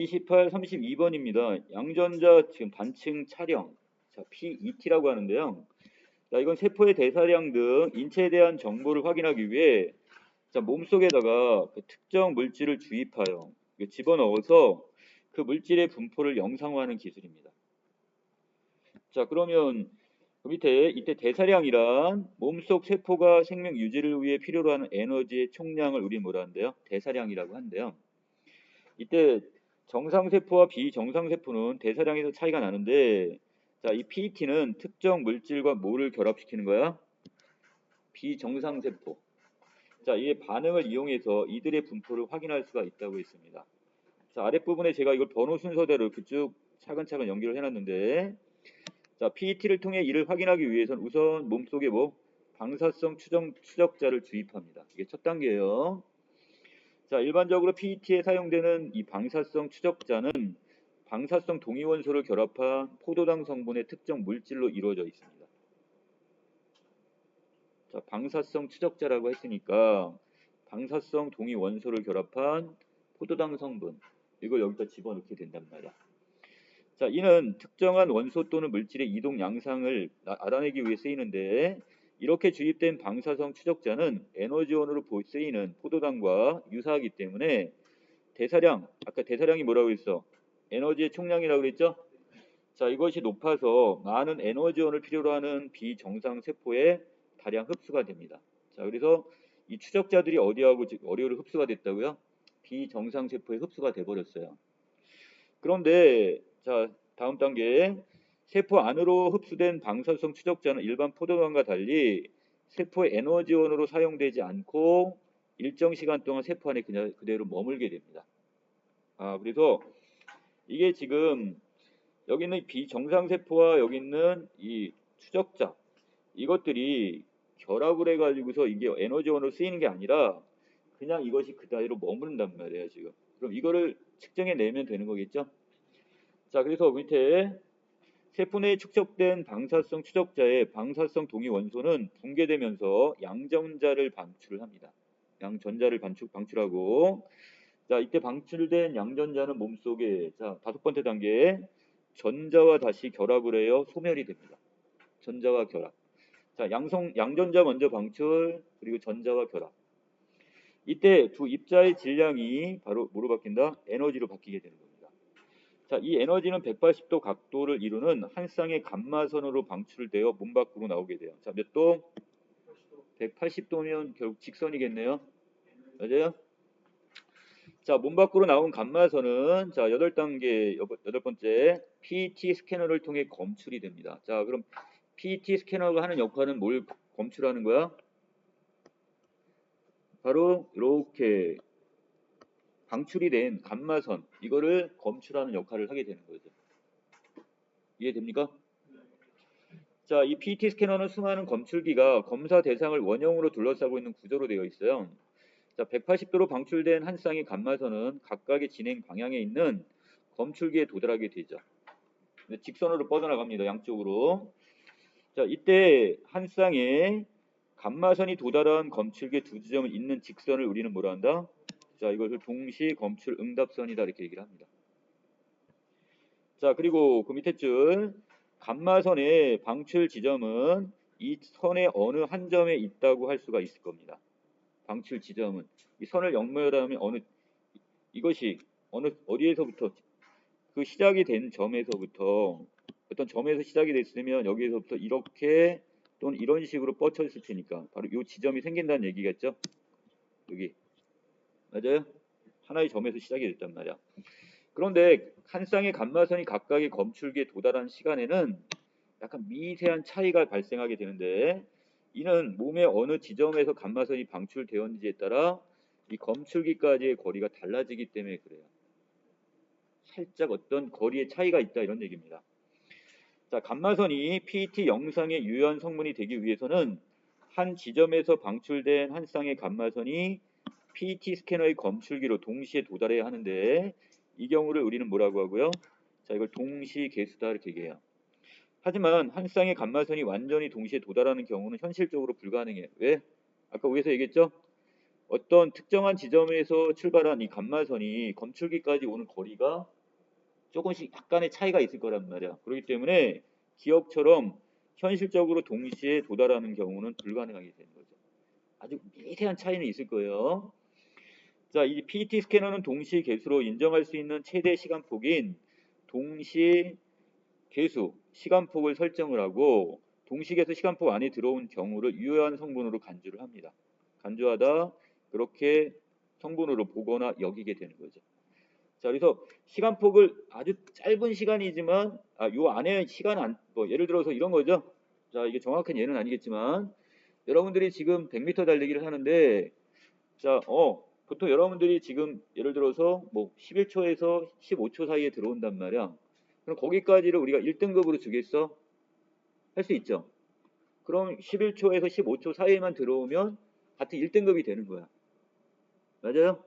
28, 32번입니다. 양전자 지금 반층 촬영, 자, PET라고 하는데요. 자, 이건 세포의 대사량 등 인체에 대한 정보를 확인하기 위해 자, 몸속에다가 그 특정 물질을 주입하여 집어넣어서 그 물질의 분포를 영상화하는 기술입니다. 자, 그러면 그 밑에 이때 대사량이란 몸속 세포가 생명 유지를 위해 필요로 하는 에너지의 총량을 우리 뭐라 한대요? 대사량이라고 한대요. 이때 정상세포와 비정상세포는 대사량에서 차이가 나는데 자, 이 PET는 특정 물질과 뭐를 결합시키는 거야? 비정상세포. 자, 이게 반응을 이용해서 이들의 분포를 확인할 수가 있다고 했습니다. 자, 아랫부분에 제가 이걸 번호 순서대로 이렇게 쭉 차근차근 연결을 해놨는데 자, PET를 통해 이를 확인하기 위해서는 우선 몸속에 방사성 추적자를 주입합니다. 이게 첫 단계예요. 자, 일반적으로 PET에 사용되는 이 방사성 추적자는 방사성 동위원소를 결합한 포도당 성분의 특정 물질로 이루어져 있습니다. 자, 방사성 추적자라고 했으니까 방사성 동위원소를 결합한 포도당 성분 이걸 여기다 집어넣게 된단 말이야. 자, 이는 특정한 원소 또는 물질의 이동 양상을 알아내기 위해 쓰이는데 이렇게 주입된 방사성 추적자는 에너지원으로 쓰이는 포도당과 유사하기 때문에 대사량, 아까 대사량이 뭐라고 했어? 에너지의 총량이라고 그랬죠? 자, 이것이 높아서 많은 에너지원을 필요로 하는 비정상 세포에 다량 흡수가 됩니다. 자, 그래서 이 추적자들이 어디로 흡수가 됐다고요? 비정상 세포에 흡수가 돼 버렸어요. 그런데 자, 다음 단계 세포 안으로 흡수된 방사성 추적자는 일반 포도당과 달리 세포의 에너지원으로 사용되지 않고 일정 시간 동안 세포 안에 그냥 그대로 머물게 됩니다. 그래서 이게 지금 여기 있는 비정상 세포와 여기 있는 이 추적자 이것들이 결합을 해가지고서 이게 에너지원으로 쓰이는 게 아니라 그냥 이것이 그대로 머무른단 말이에요 지금. 그럼 이거를 측정해 내면 되는 거겠죠? 자, 그래서 밑에 세포 내에 축적된 방사성 추적자의 방사성 동위 원소는 붕괴되면서 양전자를 방출을 합니다. 양전자를 방출하고 자, 이때 방출된 양전자는 몸속에 자, 다섯 번째 단계 전자와 다시 결합을 해요. 소멸이 됩니다. 전자와 결합. 자, 양전자 먼저 방출 그리고 전자와 결합. 이때 두 입자의 질량이 바로 뭐로 바뀐다? 에너지로 바뀌게 되는 겁니다. 자, 이 에너지는 180도 각도를 이루는 한 쌍의 감마선으로 방출되어 몸 밖으로 나오게 돼요. 자, 몇 도? 180도면 결국 직선이겠네요. 맞아요? 자, 몸 밖으로 나온 감마선은 자, 8단계, 여덟 번째 PET 스캐너를 통해 검출이 됩니다. 자, 그럼 PET 스캐너가 하는 역할은 뭘 검출하는 거야? 바로 이렇게 방출이 된 감마선 이거를 검출하는 역할을 하게 되는 거죠. 이해됩니까? 자, 이 PET 스캐너는 수많은 검출기가 검사 대상을 원형으로 둘러싸고 있는 구조로 되어 있어요. 자, 180도로 방출된 한 쌍의 감마선은 각각의 진행 방향에 있는 검출기에 도달하게 되죠. 직선으로 뻗어나갑니다. 양쪽으로. 자, 이때 한 쌍의 감마선이 도달한 검출기 두 지점을 잇는 직선을 우리는 뭐라 한다? 자, 이것을 동시 검출 응답선이다 이렇게 얘기를 합니다. 자, 그리고 그 밑에 줄 감마선의 방출 지점은 이 선의 어느 한 점에 있다고 할 수가 있을 겁니다. 방출 지점은 이 선을 연결하면 이것이 어디에서부터 그 시작이 된 점에서부터 어떤 점에서 시작이 됐으면 여기에서부터 이렇게 또는 이런 식으로 뻗쳐있을 테니까 바로 이 지점이 생긴다는 얘기겠죠. 여기 맞아요? 하나의 점에서 시작이 됐단 말이야. 그런데 한 쌍의 감마선이 각각의 검출기에 도달한 시간에는 약간 미세한 차이가 발생하게 되는데 이는 몸의 어느 지점에서 감마선이 방출되었는지에 따라 이 검출기까지의 거리가 달라지기 때문에 그래요. 살짝 어떤 거리의 차이가 있다 이런 얘기입니다. 자, 감마선이 PET 영상의 유효한 성분이 되기 위해서는 한 지점에서 방출된 한 쌍의 감마선이 PET 스캐너의 검출기로 동시에 도달해야 하는데 이 경우를 우리는 뭐라고 하고요? 자, 이걸 동시계수다 이렇게 얘기해요. 하지만 한 쌍의 감마선이 완전히 동시에 도달하는 경우는 현실적으로 불가능해요. 왜? 아까 위에서 얘기했죠? 어떤 특정한 지점에서 출발한 이 감마선이 검출기까지 오는 거리가 조금씩 약간의 차이가 있을 거란 말이야. 그렇기 때문에 기억처럼 현실적으로 동시에 도달하는 경우는 불가능하게 되는 거죠. 아주 미세한 차이는 있을 거예요. 자, 이 PET 스캐너는 동시 개수로 인정할 수 있는 최대 시간폭인 동시 개수 시간폭을 설정을 하고 동시 개수 시간폭 안에 들어온 경우를 유효한 성분으로 간주를 합니다. 간주하다 그렇게 성분으로 보거나 여기게 되는 거죠. 자, 그래서 시간폭을 아주 짧은 시간이지만 요 안에 시간 뭐 예를 들어서 이런 거죠. 자, 이게 정확한 예는 아니겠지만 여러분들이 지금 100m 달리기를 하는데 자, 보통 여러분들이 지금 예를 들어서 뭐 11초에서 15초 사이에 들어온단 말이야. 그럼 거기까지를 우리가 1등급으로 주겠어? 할 수 있죠. 그럼 11초에서 15초 사이에만 들어오면 같은 1등급이 되는 거야. 맞아요?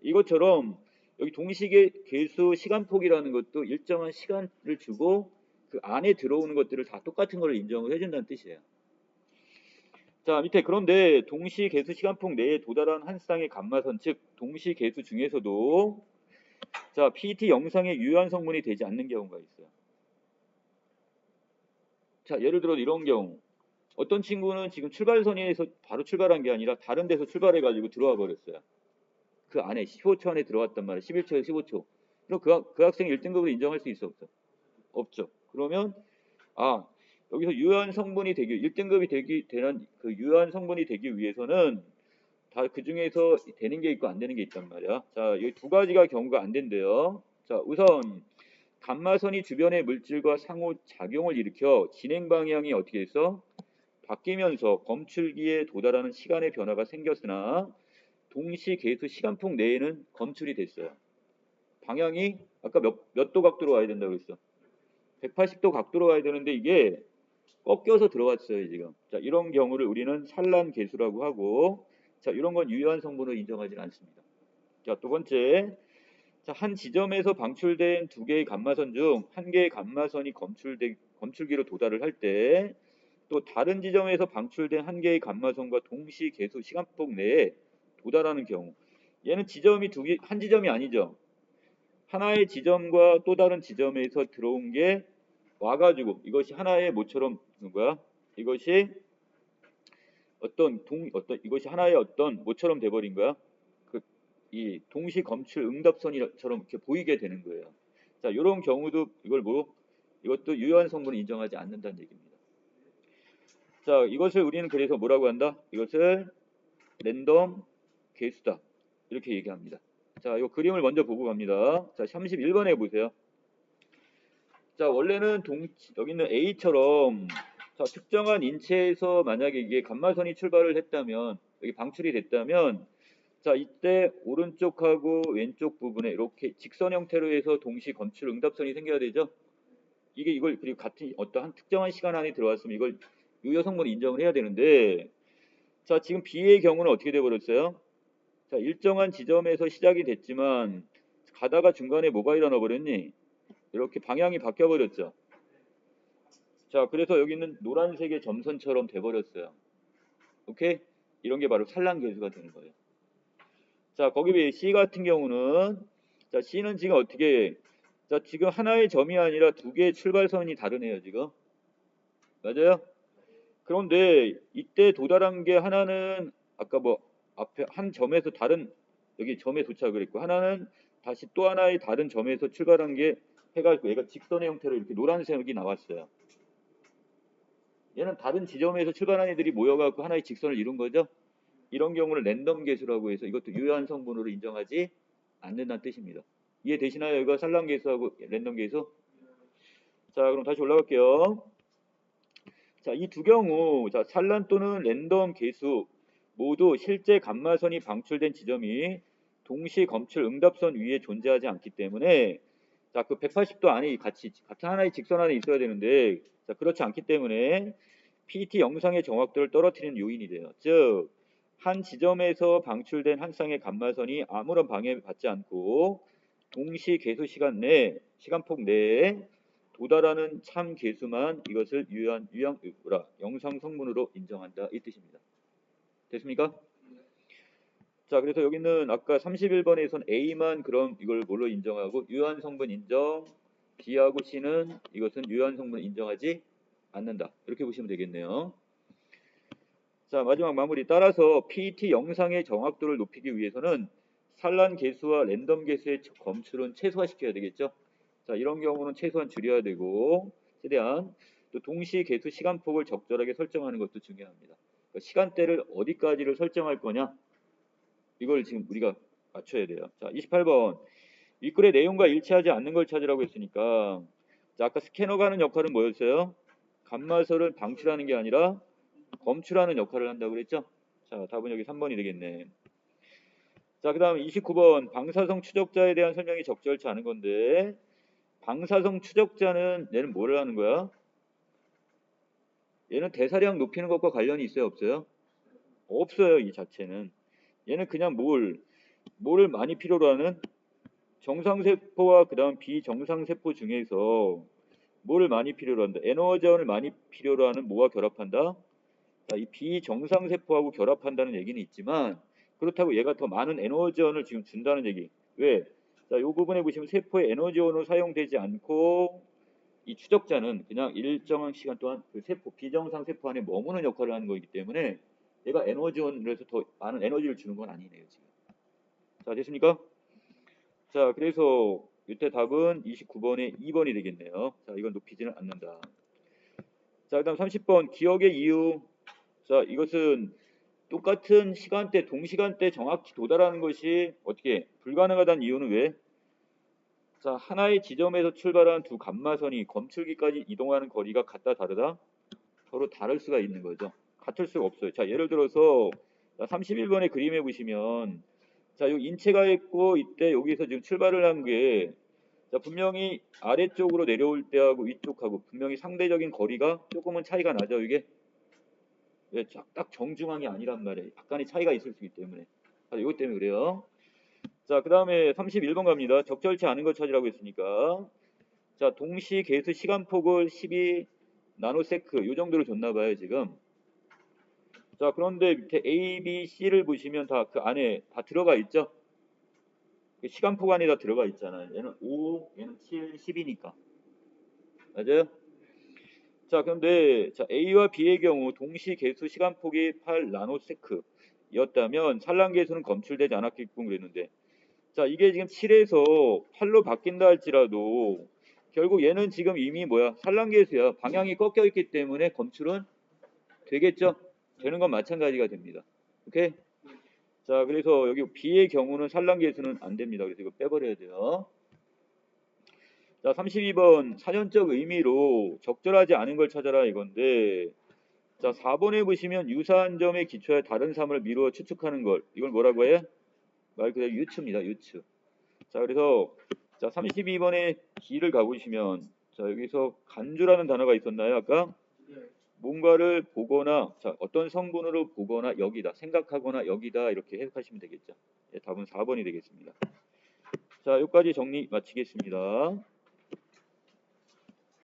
이것처럼 여기 동시계 개수 시간폭이라는 것도 일정한 시간을 주고 그 안에 들어오는 것들을 다 똑같은 걸 인정을 해준다는 뜻이에요. 자, 밑에 그런데 동시 개수 시간폭 내에 도달한 한 쌍의 감마선 즉 동시 개수 중에서도 자, PET 영상에 유효한 성분이 되지 않는 경우가 있어요. 자, 예를 들어 이런 경우 어떤 친구는 지금 출발선에서 바로 출발한 게 아니라 다른 데서 출발해가지고 들어와 버렸어요. 그 안에 15초 안에 들어왔단 말이에요. 11초에서 15초. 그럼 그 학생이 1등급으로 인정할 수 있어 없어? 없죠. 그러면 여기서 유효한 성분이 되기 1등급이 되는 그 유효한 성분이 되기 위해서는 다 그 중에서 되는 게 있고 안 되는 게 있단 말이야. 자, 이 두 가지가 경우가 안 된대요. 자, 우선 감마선이 주변의 물질과 상호 작용을 일으켜 진행 방향이 어떻게 해서 바뀌면서 검출기에 도달하는 시간의 변화가 생겼으나 동시 개수 시간폭 내에는 검출이 됐어요. 방향이 아까 몇 도 각도로 와야 된다고 했어? 180도 각도로 와야 되는데 이게 꺾여서 들어왔어요 지금. 자, 이런 경우를 우리는 산란 개수라고 하고 자, 이런 건 유효한 성분으로 인정하지는 않습니다. 자, 두 번째, 자, 한 지점에서 방출된 두 개의 감마선 중 한 개의 감마선이 검출기로 도달을 할 때 또 다른 지점에서 방출된 한 개의 감마선과 동시 개수 시간폭 내에 도달하는 경우 얘는 지점이 한 지점이 아니죠. 하나의 지점과 또 다른 지점에서 들어온 게 와가지고 이것이 하나의 모처럼 뭐야? 이것이 이것이 하나의 어떤 모처럼 돼버린 거야. 이 동시 검출 응답선이처럼 이렇게 보이게 되는 거예요. 자, 이런 경우도 이것도 유효한 성분을 인정하지 않는다는 얘기입니다. 자, 이것을 우리는 그래서 뭐라고 한다? 이것을 랜덤 개수다. 이렇게 얘기합니다. 자, 이 그림을 먼저 보고 갑니다. 자, 31번에 보세요. 자, 원래는 여기 있는 A처럼 자, 특정한 인체에서 만약에 이게 감마선이 출발을 했다면 여기 방출이 됐다면 자, 이때 오른쪽하고 왼쪽 부분에 이렇게 직선 형태로 해서 동시 검출 응답선이 생겨야 되죠. 이걸 그리고 같은 어떠한 특정한 시간 안에 들어왔으면 이걸 유효 성분을 인정을 해야 되는데 자, 지금 B의 경우는 어떻게 돼 버렸어요? 자, 일정한 지점에서 시작이 됐지만 가다가 중간에 뭐가 일어나 버렸니? 이렇게 방향이 바뀌어 버렸죠. 자, 그래서 여기 있는 노란색의 점선처럼 돼 버렸어요. 오케이? 이런 게 바로 산란 개수가 되는 거예요. 자, 거기 비해 C 같은 경우는 자, C는 지금 어떻게 자, 지금 하나의 점이 아니라 두 개의 출발선이 다르네요, 지금. 맞아요? 그런데 이때 도달한 게 하나는 아까 뭐 앞에 한 점에서 다른 여기 점에 도착을 했고 하나는 다시 또 하나의 다른 점에서 출발한 게 해가지고 얘가 직선의 형태로 이렇게 노란색이 나왔어요. 얘는 다른 지점에서 출발한 애들이 모여갖고 하나의 직선을 이룬 거죠. 이런 경우를 랜덤 개수라고 해서 이것도 유효한 성분으로 인정하지 않는다는 뜻입니다. 이해되시나요? 이거 산란 개수하고 랜덤 개수? 자, 그럼 다시 올라갈게요. 자, 이 두 경우 자, 산란 또는 랜덤 개수 모두 실제 감마선이 방출된 지점이 동시 검출 응답선 위에 존재하지 않기 때문에 자, 그 180도 안에 같은 하나의 직선 안에 있어야 되는데 자, 그렇지 않기 때문에 PET 영상의 정확도를 떨어뜨리는 요인이 돼요. 즉, 한 지점에서 방출된 한 쌍의 감마선이 아무런 방해를 받지 않고 동시 개수 시간폭 내에 도달하는 참 개수만 이것을 영상 성분으로 인정한다 이 뜻입니다. 됐습니까? 자, 그래서 여기는 아까 31번에선 A만 그럼 이걸 뭘로 인정하고 유한 성분 인정, B하고 C는 이것은 유한 성분 인정하지 않는다. 이렇게 보시면 되겠네요. 자, 마지막 마무리. 따라서 PET 영상의 정확도를 높이기 위해서는 산란 개수와 랜덤 개수의 검출은 최소화시켜야 되겠죠. 자, 이런 경우는 최소한 줄여야 되고 최대한 또 동시 개수 시간폭을 적절하게 설정하는 것도 중요합니다. 그러니까 시간대를 어디까지를 설정할 거냐 이걸 지금 우리가 맞춰야 돼요. 자, 28번. 윗글의 내용과 일치하지 않는 걸 찾으라고 했으니까 자, 아까 스캐너가 하는 역할은 뭐였어요? 감마설을 방출하는 게 아니라 검출하는 역할을 한다고 그랬죠? 자, 답은 여기 3번이 되겠네. 자, 그 다음 29번. 방사성 추적자에 대한 설명이 적절치 않은 건데 방사성 추적자는 얘는 뭐를 하는 거야? 얘는 대사량 높이는 것과 관련이 있어요? 없어요? 없어요. 이 자체는. 얘는 그냥 뭐를 많이 필요로 하는 정상세포와 그 다음 비정상세포 중에서 뭐를 많이 필요로 한다? 에너지원을 많이 필요로 하는 뭐와 결합한다? 자, 이 비정상세포하고 결합한다는 얘기는 있지만 그렇다고 얘가 더 많은 에너지원을 지금 준다는 얘기. 왜? 자, 이 부분에 보시면 세포의 에너지원으로 사용되지 않고 이 추적자는 그냥 일정한 시간 동안 그 세포, 비정상 세포 안에 머무는 역할을 하는 거기 때문에 얘가 에너지원을 해서 더 많은 에너지를 주는 건 아니네요, 지금. 자, 됐습니까? 자, 그래서 이때 답은 29번에 2번이 되겠네요. 자, 이건 높이지는 않는다. 자, 그다음 30번 기억의 이유. 자, 이것은 똑같은 시간대, 동시간대 정확히 도달하는 것이 어떻게 불가능하다는 이유는 왜? 자, 하나의 지점에서 출발한 두 감마선이 검출기까지 이동하는 거리가 같다 다르다? 서로 다를 수가 있는 거죠. 같을 수가 없어요. 자, 예를 들어서 31번의 그림에 보시면 자, 여기 인체가 있고 이때 여기서 지금 출발을 한 게 자, 분명히 아래쪽으로 내려올 때하고 위쪽하고 분명히 상대적인 거리가 조금은 차이가 나죠. 이게 왜 딱 정중앙이 아니란 말이에요. 약간의 차이가 있을 수 있기 때문에. 자, 이것 때문에 그래요. 자, 그 다음에 31번 갑니다. 적절치 않은 걸 찾으라고 했으니까 자, 동시 개수 시간폭을 12 나노세크 요 정도로 줬나 봐요, 지금. 자, 그런데 밑에 A, B, C를 보시면 다 그 안에 다 들어가 있죠? 시간폭 안에 다 들어가 있잖아요. 얘는 5, 얘는 7, 10이니까. 맞아요? 자, 그런데 자, A와 B의 경우 동시 개수 시간폭이 8 나노세크였다면 산란 개수는 검출되지 않았겠군 그랬는데 자, 이게 지금 7에서 8로 바뀐다 할지라도 결국 얘는 지금 이미 뭐야? 산란 개수야. 방향이 꺾여 있기 때문에 검출은 되겠죠? 되는 건 마찬가지가 됩니다. 오케이? 자, 그래서 여기 B의 경우는 산란 개수는 안 됩니다. 그래서 이거 빼버려야 돼요. 자, 32번 사전적 의미로 적절하지 않은 걸 찾아라 이건데 자, 4번에 보시면 유사한 점에 기초해 다른 삶을 미루어 추측하는 걸 이걸 뭐라고 해? 말 그대로 유추입니다. 유추. 자, 그래서 자, 32번에 D를 가보시면 자, 여기서 간주라는 단어가 있었나요? 아까? 뭔가를 보거나 자, 어떤 성분으로 보거나 여기다 생각하거나 여기다 이렇게 해석하시면 되겠죠. 예, 답은 4번이 되겠습니다. 자, 여기까지 정리 마치겠습니다.